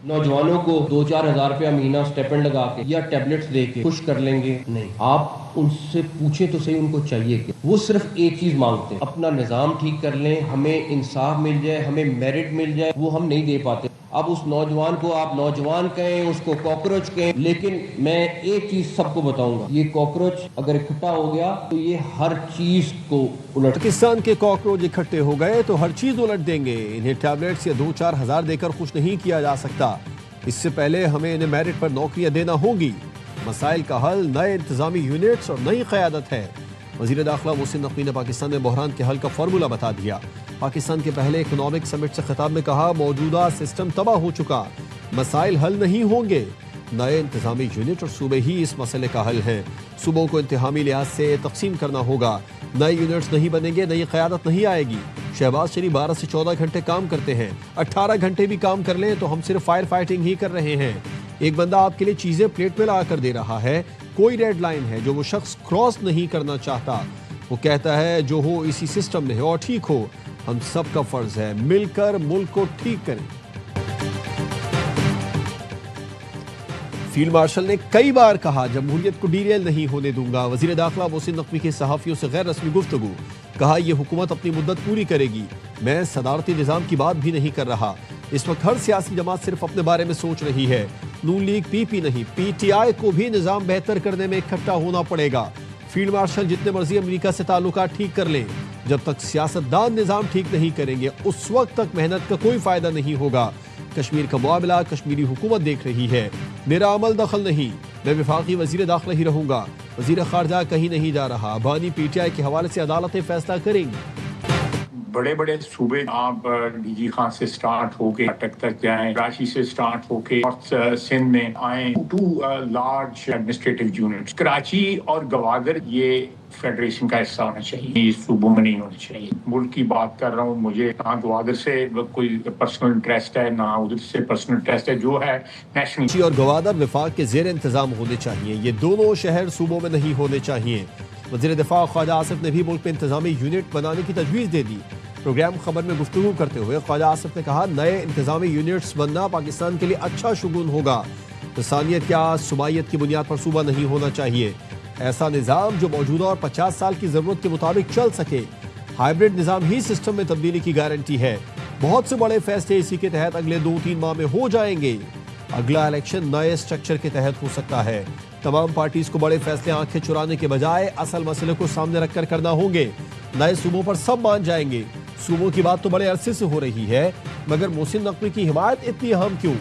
نوجوانوں کو 2-4 ہزار روپیہ مہینہ اسٹیپنڈ لگا کے یا ٹیبلٹس دے کے خوش کر لیں گے؟ نہیں. آپ ان سے پوچھیں تو صحیح ان کو چاہیے کہ وہ صرف ایک چیز مانگتے ہیں، اپنا نظام ٹھیک کر لیں، ہمیں انصاف مل جائے، ہمیں میرٹ مل جائے. وہ ہم نہیں دے پاتے. اب اس نوجوان کو آپ نوجوان کہیں، اس کو کاکروچ کہیں، لیکن میں ایک چیز سب کو بتاؤں گا، یہ کاکروچ اگر اکٹھا ہو گیا تو یہ ہر چیز کو الٹ. پاکستان کے کاکروچ اکٹھے ہو گئے تو ہر چیز الٹ دیں گے. انہیں ٹیبلٹس یا 2-4 ہزار دے کر خوش نہیں کیا جا سکتا. اس سے پہلے ہمیں انہیں میرٹ پر نوکریاں دینا ہوں گی. مسائل کا حل نئے انتظامی یونٹس اور نئی قیادت ہے. وزیر داخلہ محسن نقوی نے پاکستان میں بحران کے حل کا فارمولہ بتا دیا. پاکستان کے پہلے اکنامک سمٹ سے خطاب میں کہا، موجودہ سسٹم تباہ ہو چکا، مسائل حل نہیں ہوں گے. نئے انتظامی یونٹ اور صوبے ہی اس مسئلے کا حل ہیں. صوبوں کو انتظامی لحاظ سے تقسیم کرنا ہوگا. نئے یونٹس نہیں بنیں گے، نئی قیادت نہیں آئے گی. شہباز شریف 12 سے 14 گھنٹے کام کرتے ہیں. 18 گھنٹے بھی کام کر لیں تو ہم صرف فائر فائٹنگ ہی کر رہے ہیں. ایک بندہ آپ کے لیے چیزیں پلیٹ میں لا کر دے رہا ہے. کوئی ریڈ لائن ہے جو وہ شخص کراس نہیں کرنا چاہتا. وہ کہتا ہے جو ہو اسی سسٹم میں ہے اور ٹھیک ہو. ہم سب کا فرض ہے مل کر ملک کو ٹھیک کریں. فیلڈ مارشل نے کئی بار کہا، جمہوریت کو ڈیریل نہیں ہونے دوں گا. وزیر داخلہ محسن نقوی کی صحافیوں سے غیر رسمی گفتگو. کہا، یہ حکومت اپنی مدت پوری کرے گی. میں صدارتی نظام کی بات بھی نہیں کر رہا. اس وقت ہر سیاسی جماعت صرف اپنے بارے میں سوچ رہی ہے. نون لیگ پی پی نہیں، پی ٹی آئی کو بھی نظام بہتر کرنے میں اکٹھا ہونا پڑے گا. فیلڈ مارشل جتنے مرضی امریکہ سے تعلقات ٹھیک کر لیں، جب تک سیاستدان نظام ٹھیک نہیں کریں گے اس وقت تک محنت کا کوئی فائدہ نہیں ہوگا. کشمیر کا معاملہ کشمیری حکومت دیکھ رہی ہے، میرا عمل دخل نہیں. میں وفاقی وزیر داخلہ ہی رہوں گا. وزیر خارجہ کہیں نہیں جا رہا. بانی پی ٹی آئی کے حوالے سے عدالتیں فیصلہ کریں گی. بڑے بڑے صوبے آپ ڈی جی خان سے سٹارٹ ہو کے اٹک تک جائیں، کراچی سے سٹارٹ ہو کے سندھ میں آئیں. 2 لارج ایڈمنسٹریٹو یونٹس، کراچی اور گوادر، یہ فیڈریشن کا حصہ ہونا چاہیے، یہ صوبوں میں نہیں ہونا چاہیے. ملک کی بات کر رہا ہوں، مجھے نہ گوادر سے کوئی پرسنل انٹرسٹ ہے نہ ادھر سے پرسنل انٹرسٹ ہے. جو ہے نیشنل. کراچی اور گوادر وفاق کے زیر انتظام ہونے چاہیے. یہ دونوں شہر صوبوں میں نہیں ہونے چاہیے. وزیر دفاع خواجہ آصف نے بھی ملک میں انتظامی یونٹ بنانے کی تجویز دے دی. پروگرام خبر میں گفتگو کرتے ہوئے خواجہ آصف نے کہا، نئے انتظامی یونٹس بننا پاکستان کے لیے اچھا شگون ہوگا. لسانیت یا صوبائیت کی بنیاد پر صوبہ نہیں ہونا چاہیے. ایسا نظام جو موجودہ اور 50 سال کی ضرورت کے مطابق چل سکے. ہائیبرڈ نظام ہی سسٹم میں تبدیلی کی گارنٹی ہے. بہت سے بڑے فیصلے اسی کے تحت اگلے 2-3 ماہ میں ہو جائیں گے. اگلا الیکشن نئے سٹرکچر کے تحت ہو سکتا ہے. تمام پارٹیز کو بڑے فیصلے آنکھیں چرانے کے بجائے اصل مسئلے کو سامنے رکھ کر کرنا ہوں گے. نئے صوبوں پر سب مان جائیں گے. صوبوں کی بات تو بڑے عرصے سے ہو رہی ہے، مگر محسن نقوی کی حمایت اتنی اہم کیوں؟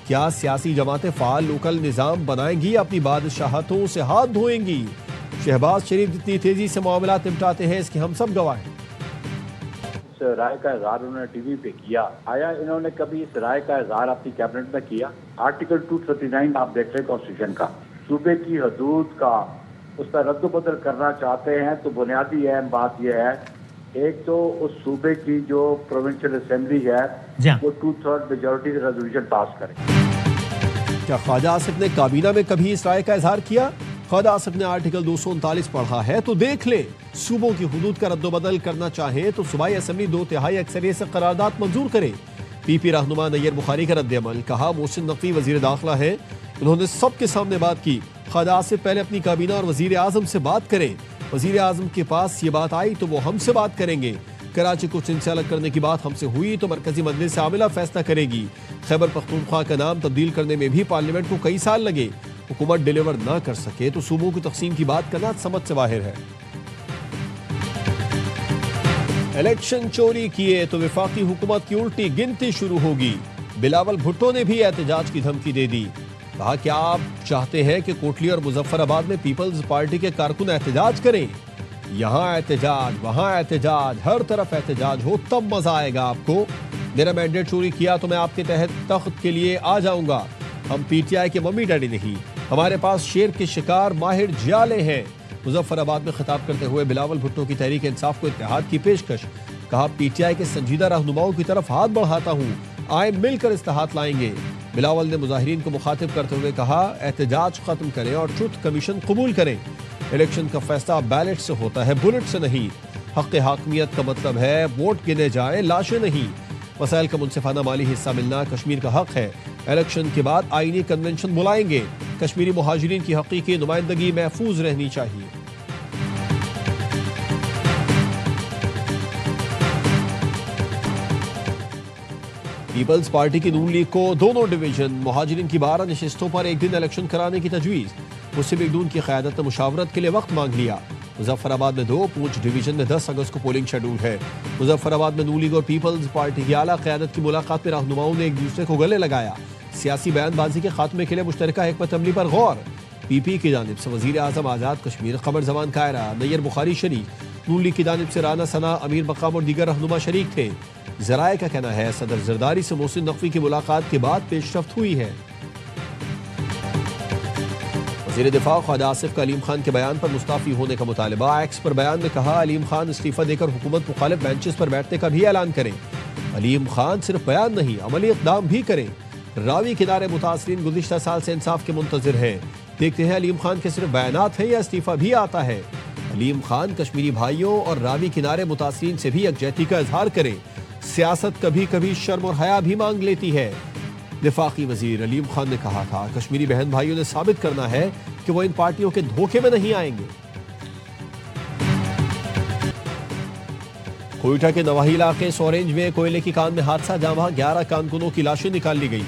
کیا سیاسی جماعتیں فعال لوکل نظام بنائیں گی، اپنی بادشاہتوں سے ہاتھ دھوئیں گی؟ شہباز شریف جتنی تیزی سے معاملات نمٹاتے ہیں اس کے ہم سب گواہ ہیں. اس رائے کا اظہار انہوں نے ٹی وی پہ کیا. آیا انہوں نے کبھی اس رائے کا اظہار اپنی کیبنٹ میں کیا؟ آرٹیکل 239 آپ دیکھ رہے کانسٹیٹیوشن کا، صوبے کی حدود کا اس پر رد و بدل کرنا چاہتے ہیں تو بنیادی اہم بات یہ ہے، ایک تو اس صوبے کی جو پروونشل اسمبلی ہے وہ 2/3 میجورٹی سے ریزولوشن پاس کرے. کیا خواجہ آصف نے کابینہ میں کبھی اس رائے کا اظہار کیا؟ خواجہ آصف نے آرٹیکل 239 پڑھا ہے تو دیکھ لیں. صوبوں کی حدود کا رد و بدل کرنا چاہیں تو صوبائی اسمبلی 2/3 اکثریت سے قرارداد منظور کرے. پی پی رہنما نیر بخاری کا رد عمل. کہا، محسن نقوی وزیر داخلہ ہیں، انہوں نے سب کے سامنے بات کی. خواجہ آصف پہلے اپنی کابینہ اور وزیر اعظم سے بات کریں. وزیر اعظم کے پاس یہ بات آئی تو وہ ہم سے بات کریں گے. کراچی کو سندھ سے الگ کرنے کی بات ہم سے ہوئی تو مرکزی مجلس عاملہ فیصلہ کرے گی. خیبر پختونخوا کا نام تبدیل کرنے میں بھی پارلیمنٹ کو کئی سال لگے. حکومت ڈیلیور نہ کر سکے تو صوبوں کی تقسیم کی بات کرنا سمجھ سے باہر ہے. الیکشن چوری کیے تو وفاقی حکومت کی الٹی گنتی شروع ہوگی. بلاول بھٹو نے بھی احتجاج کی دھمکی دے دی. کہا، کیا آپ چاہتے ہیں کہ کوٹلی اور مظفر آباد میں پیپلز پارٹی کے کارکن احتجاج کریں؟ یہاں احتجاج، وہاں احتجاج، ہر طرف احتجاج ہو تب مزہ آئے گا آپ کو. میرا مینڈیٹ چوری کیا تو میں آپ کے تحت تخت کے لیے آ جاؤں گا. ہم پی ٹی آئی کے ممی ڈیڈی نہیں، ہمارے پاس شیر کے شکار ماہر جیالے ہیں. مظفر آباد میں خطاب کرتے ہوئے بلاول بھٹو کی تحریک انصاف کو اتحاد کی پیشکش. کہا، پی ٹی آئی کے سنجیدہ رہنماؤں کی طرف ہاتھ بڑھاتا ہوں، آئے مل کر اصلاحات لائیں گے. بلاول نے مظاہرین کو مخاطب کرتے ہوئے کہا، احتجاج ختم کریں اور ٹروتھ کمیشن قبول کریں. الیکشن کا فیصلہ بیلٹ سے ہوتا ہے، بلٹ سے نہیں. حق حاکمیت کا مطلب ہے ووٹ گنے جائیں، لاشیں نہیں. وسائل کا منصفانہ مالی حصہ ملنا کشمیر کا حق ہے. الیکشن کے بعد آئینی کنونشن بلائیں گے. کشمیری مہاجرین کی حقیقی نمائندگی محفوظ رہنی چاہیے. پیپلز پارٹی کی نون لیگ کو دونوں ڈویژن مہاجرین کی 12 نشستوں پر ایک دن الیکشن کرانے کی تجویز. مسلم لیگ نون کی قیادت نے مشاورت کے لیے وقت مانگ لیا. مظفر آباد میں 2، پونچھ ڈویژن میں 10 اگست کو پولنگ شیڈول ہے. مظفر آباد میں نون لیگ اور پیپلز پارٹی کی اعلیٰ قیادت کی ملاقات میں رہنماؤں نے ایک دوسرے کو گلے لگایا. سیاسی بیان بازی کے خاتمے کے لیے مشترکہ حکمت عملی پر غور. پی پی کی جانب سے وزیر اعظم آزاد کشمیر قمر زمان کائرہ نیر بخاری شریک. نون لیگ کی جانب سے رانا ثنا، امیر مقام اور دیگر رہنما شریک تھے. ذرائع کا کہنا ہے صدر زرداری سے محسن نقوی کی ملاقات کے بعد پیش رفت ہوئی ہے. وزیر دفاع خواجہ آصف کا علیم خان کے بیان پر مستعفی ہونے کا مطالبہ. ایکس پر بیان میں کہا علیم خان استعفیٰ دے کر حکومت مخالف بینچز پر بیٹھنے کا بھی اعلان کریں. علیم خان صرف بیان نہیں، عملی اقدام بھی کریں. راوی کنارے متاثرین گزشتہ سال سے انصاف کے منتظر ہیں. دیکھتے ہیں علیم خان کے صرف بیانات ہیں یا استعفیٰ بھی آتا ہے. علیم خان کشمیری بھائیوں اور راوی کنارے متاثرین سے بھی یکجہتی کا اظہار کریں. سیاست کبھی کبھی شرم اور حیا بھی مانگ لیتی ہے. وفاقی وزیر علیم خان نے کہا تھا کشمیری بہن بھائیوں نے ثابت کرنا ہے کہ وہ ان پارٹیوں کے دھوکے میں نہیں آئیں گے. کوئٹہ کے نواحی علاقے سورینج میں کوئلے کی کان میں حادثہ، جہاں وہاں 11 کانکنوں کی لاشیں نکال لی گئی.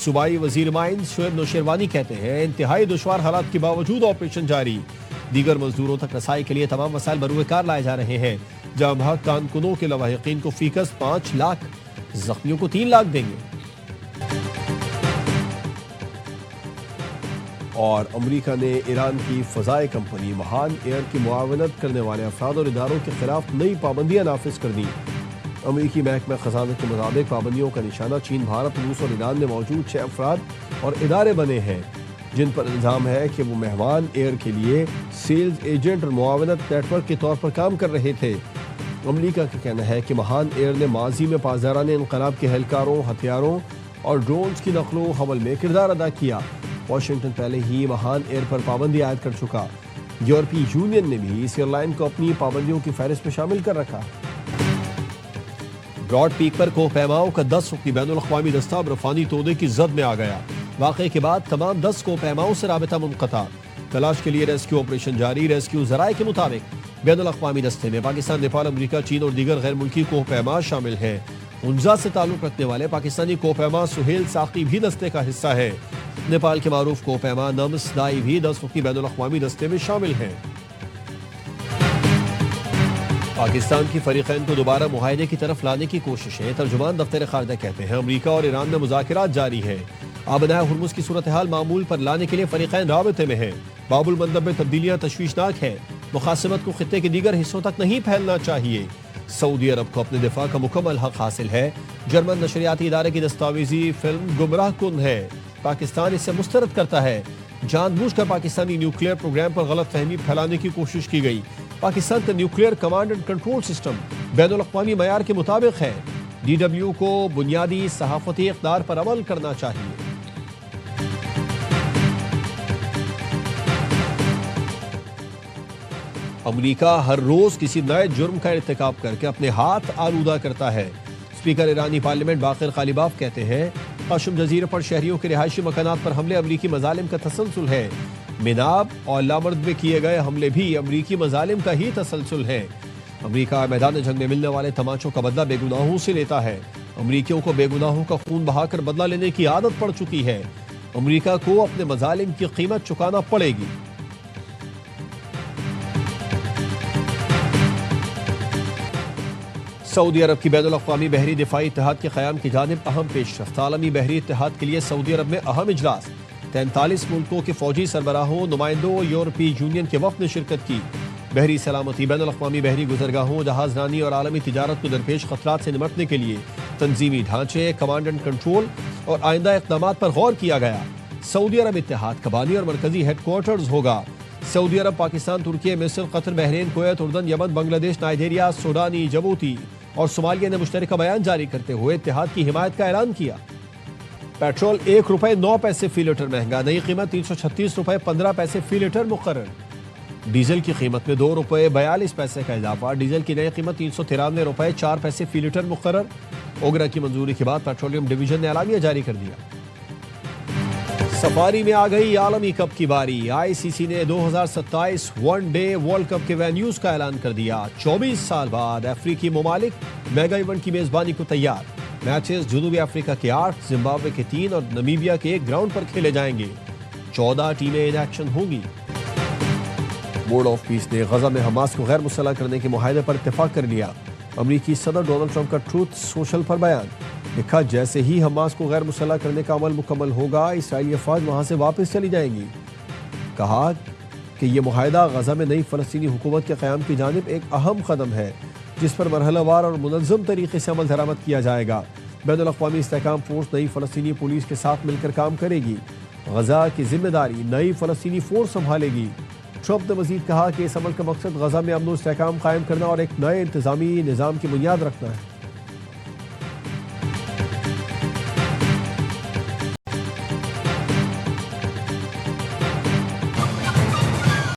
صوبائی وزیر مائنز شعیب نوشیروانی کہتے ہیں انتہائی دشوار حالات کے باوجود آپریشن جاری. دیگر مزدوروں تک رسائی کے لیے تمام وسائل بروئے کار لائے جا رہے ہیں. جہاں وہاں کانکنوں کے لواحقین کو فیکس 5 لاکھ، زخمیوں کو 3 لاکھ دیں گے. اور امریکہ نے ایران کی فضائی کمپنی مہان ایئر کی معاونت کرنے والے افراد اور اداروں کے خلاف نئی پابندیاں نافذ کر دیں. امریکی محکمہ خزانہ کے مطابق پابندیوں کا نشانہ چین، بھارت، روس اور ایران میں موجود 6 افراد اور ادارے بنے ہیں جن پر الزام ہے کہ وہ مہمان ایئر کے لیے سیلز ایجنٹ اور معاونت نیٹ ورک کے طور پر کام کر رہے تھے. امریکہ کا کہنا ہے کہ مہان ایئر نے ماضی میں پاسداران انقلاب کے اہلکاروں، ہتھیاروں اور ڈرونز کی نقل و حمل میں کردار ادا کیا. واشنگٹن پہلے ہی مہان ایئر پر پابندی عائد کر چکا. یورپی یونین نے بھی اس ایئر لائن کو اپنی پابندیوں کی فہرست میں شامل کر رکھا. براڈ پیک پر کوہ پیماؤں کا 10 رکنی بین الاقوامی دستہ برفانی تودے کی زد میں آ گیا. واقعے کے بعد تمام 10 کوہ پیماؤں سے رابطہ منقطع. تلاش کے لیے ریسکیو آپریشن جاری. ریسکیو ذرائع کے مطابق بین الاقوامی دستے میں پاکستان، نیپال، امریکہ، چین اور دیگر غیر ملکی کوہ پیما شامل ہیں. انزا سے تعلق رکھنے والے پاکستانی کوہ پیما سہیل ساقی بھی دستے کا حصہ ہے. نیپال کے معروف کوہ پیما نمس دائی بھی 10 رکنی بین الاقوامی دستے میں شامل ہیں. پاکستان کی فریقین کو دوبارہ معاہدے کی طرف لانے کی کوششیں. ترجمان دفتر خارجہ کہتے ہیں امریکہ اور ایران میں مذاکرات جاری ہیں. آبنائے ہرمز کی صورتحال معمول پر لانے کے لیے فریقین رابطے میں ہیں. باب المندب میں تبدیلیاں تشویشناک ہیں. مخاصمت کو خطے کے دیگر حصوں تک نہیں پھیلنا چاہیے. سعودی عرب کو اپنے دفاع کا مکمل حق حاصل ہے. جرمن نشریاتی ادارے کی دستاویزی فلم گمراہ کن ہے. پاکستان اسے مسترد کرتا ہے. جان بوجھ کر پاکستانی نیوکلیئر پروگرام پر غلط فہمی پھیلانے کی کوشش کی گئی. پاکستان کا nuclear command and control system بین الاقوامی معیار کے مطابق ہے. ڈی ڈبلیو کو بنیادی صحافتی اقدار پر عمل کرنا چاہیے. امریکہ ہر روز کسی نئے جرم کا ارتکاب کر کے اپنے ہاتھ آلودہ کرتا ہے. اسپیکر ایرانی پارلیمنٹ باقر غالیباف کہتے ہیں قشم جزیرے پر شہریوں کے رہائشی مکانات پر حملے امریکی مظالم کا تسلسل ہے. میناب اور لامرد میں کیے گئے حملے بھی امریکی مظالم کا ہی تسلسل ہے. امریکہ میدان جنگ میں ملنے والے تماچوں کا بدلہ بے گناہوں سے لیتا ہے. امریکیوں کو بے گناہوں کا خون بہا کر بدلہ لینے کی عادت پڑ چکی ہے. امریکہ کو اپنے مظالم کی قیمت چکانا پڑے گی. سعودی عرب کی بین الاقوامی بحری دفاعی اتحاد کے قیام کی جانب اہم پیش رفت. عالمی بحری اتحاد کے لیے سعودی عرب میں اہم اجلاس. 43 ملکوں کے فوجی سربراہوں، نمائندوں، یورپی یونین کے وفد نے شرکت کی. بحری سلامتی، بین الاقوامی بحری گزرگاہوں، جہاز رانی اور عالمی تجارت کو درپیش خطرات سے نمٹنے کے لیے تنظیمی ڈھانچے، کمانڈ اینڈ کنٹرول اور آئندہ اقدامات پر غور کیا گیا. سعودی عرب اتحاد کا بانی اور مرکزی ہیڈ کوارٹرز ہوگا. سعودی عرب، پاکستان، ترکی، مصر، قطر، بحرین، کویت، اردن، یمن، بنگلہ دیش، نائجیریا، سوڈانی، جبوتی اور صومالیہ نے مشترکہ بیان جاری کرتے ہوئے اتحاد کی حمایت کا اعلان کیا. پیٹرول ₹1.09 فی لیٹر مہنگا. نئی قیمت ₹336.15 فی لیٹر مقرر. ڈیزل کی قیمت میں ₹2.42 کا اضافہ. ڈیزل کی نئی قیمت ₹393.04 فی لیٹر مقرر. اوگرا کی منظوری کے بعد پیٹرولیم ڈویژن نے اعلامیہ جاری کر دیا. سفاری میں آ گئی عالمی کپ کی باری. آئی سی سی نے 2027 ون ڈے ورلڈ کپ کے وینیوز کا اعلان کر دیا. 24 سال بعد افریقی ممالک میگا ایونٹ کی میزبانی کو تیار. میچز جنوبی افریقہ کے 8, زمبابوے کے 3 اور نمیبیا کے 1 گراؤنڈ پر کھیلے جائیں گے. 14 ٹیمیں ان ایکشن ہوں گی. بورڈ آف پیس نے غزہ میں حماس کو غیر مسلح کرنے کے معاہدے پر اتفاق کر لیا. امریکی صدر ڈونلڈ ٹرمپ کا ٹروتھ سوشل پر بیان. لکھا جیسے ہی حماس کو غیر مسلح کرنے کا عمل مکمل ہوگا اسرائیلی افواج وہاں سے واپس چلی جائیں گی. کہا کہ یہ معاہدہ غزہ میں نئی فلسطینی حکومت کے قیام کی جانب ایک اہم قدم ہے جس پر مرحلہ وار اور منظم طریقے سے عمل درآمد کیا جائے گا. بین الاقوامی استحکام فورس نئی فلسطینی پولیس کے ساتھ مل کر کام کرے گی. غزہ کی ذمہ داری نئی فلسطینی فورس سنبھالے گی. ٹرمپ نے مزید کہا کہ اس عمل کا مقصد غزہ میں امن و استحکام قائم کرنا اور ایک نئے انتظامی نظام کی بنیاد رکھنا ہے.